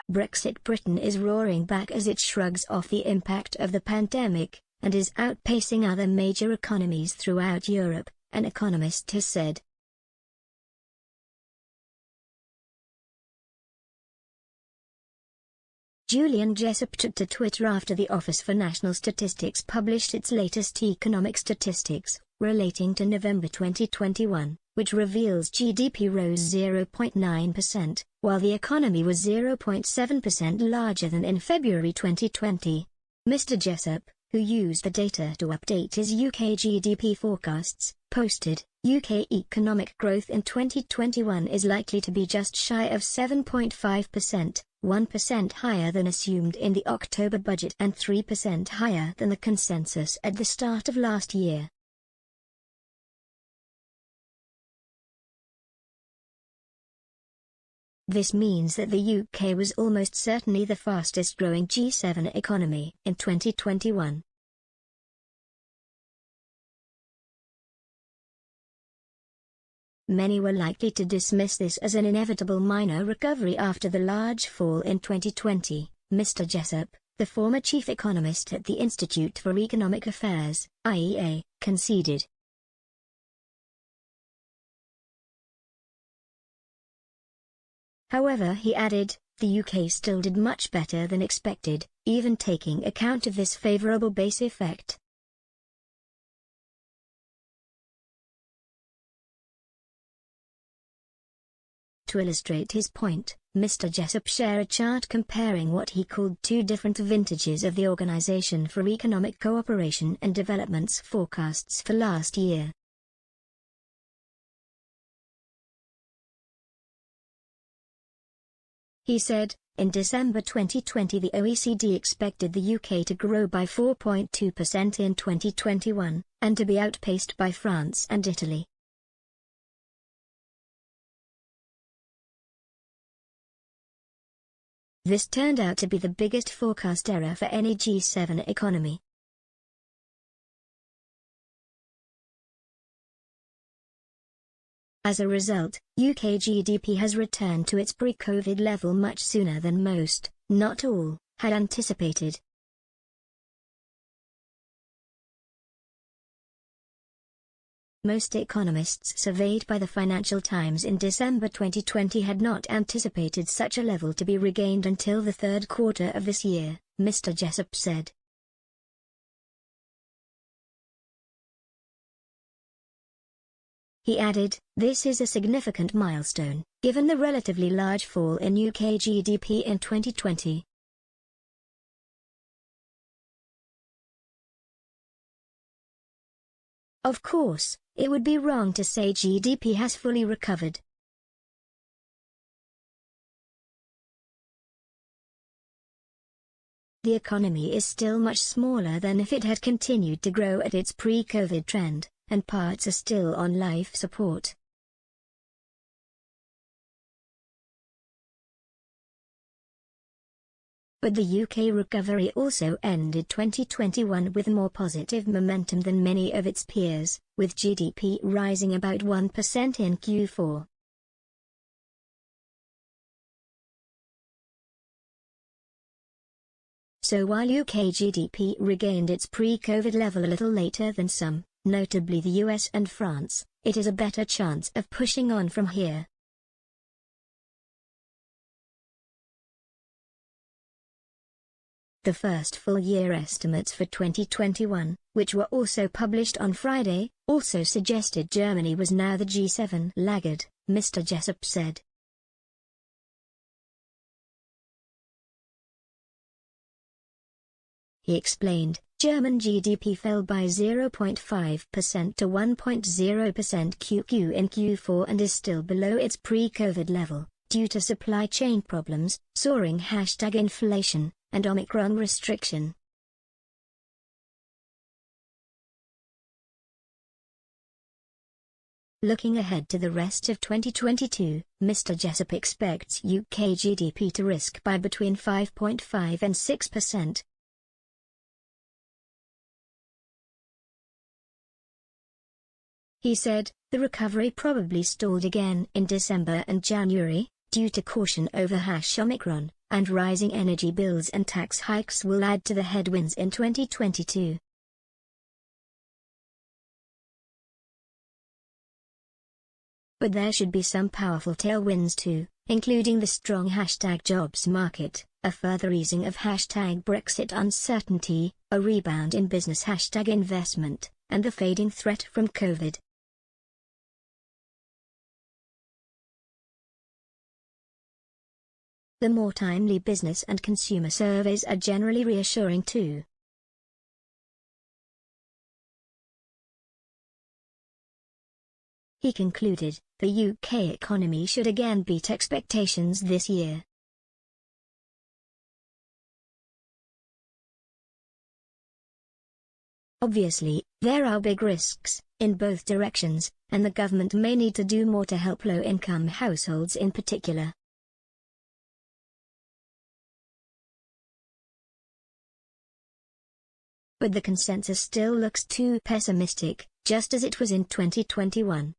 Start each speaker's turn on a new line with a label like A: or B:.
A: Brexit Britain is roaring back as it shrugs off the impact of the pandemic, and is outpacing other major economies throughout Europe, an economist has said. Julian Jessop took to Twitter after the Office for National Statistics published its latest economic statistics, relating to November 2021, which reveals GDP rose 0.9%, while the economy was 0.7% larger than in February 2020. Mr. Jessop, who used the data to update his UK GDP forecasts, posted, "UK economic growth in 2021 is likely to be just shy of 7.5%, 1% higher than assumed in the October budget and 3% higher than the consensus at the start of last year." This means that the UK was almost certainly the fastest-growing G7 economy in 2021. Many were likely to dismiss this as an inevitable minor recovery after the large fall in 2020, Mr. Jessop, the former chief economist at the Institute for Economic Affairs, IEA, conceded. However, he added, the UK still did much better than expected, even taking account of this favourable base effect. To illustrate his point, Mr. Jessop shared a chart comparing what he called two different vintages of the Organisation for Economic Cooperation and Development's forecasts for last year. He said, in December 2020 the OECD expected the UK to grow by 4.2% in 2021, and to be outpaced by France and Italy. This turned out to be the biggest forecast error for any G7 economy. As a result, UK GDP has returned to its pre-COVID level much sooner than most, not all, had anticipated. Most economists surveyed by the Financial Times in December 2020 had not anticipated such a level to be regained until the third quarter of this year, Mr. Jessop said. He added, this is a significant milestone, given the relatively large fall in UK GDP in 2020. Of course, it would be wrong to say GDP has fully recovered. The economy is still much smaller than if it had continued to grow at its pre-COVID trend, and parts are still on life support. But the UK recovery also ended 2021 with more positive momentum than many of its peers, with GDP rising about 1% in Q4. So while UK GDP regained its pre-COVID level a little later than some, notably the US and France, it is a better chance of pushing on from here. The first full-year estimates for 2021, which were also published on Friday, also suggested Germany was now the G7 laggard, Mr. Jessop said. He explained, German GDP fell by 0.5% to 1.0% QQ in Q4 and is still below its pre-COVID level, due to supply chain problems, soaring #inflation, and Omicron restriction. Looking ahead to the rest of 2022, Mr. Jessop expects UK GDP to risk by between 5.5 and 6%. He said, the recovery probably stalled again in December and January, due to caution over Omicron, and rising energy bills and tax hikes will add to the headwinds in 2022. But there should be some powerful tailwinds too, including the strong #jobs market, a further easing of #Brexit uncertainty, a rebound in business #investment, and the fading threat from COVID. The more timely business and consumer surveys are generally reassuring too. He concluded, the UK economy should again beat expectations this year. Obviously, there are big risks, in both directions, and the government may need to do more to help low-income households in particular. But the consensus still looks too pessimistic, just as it was in 2021.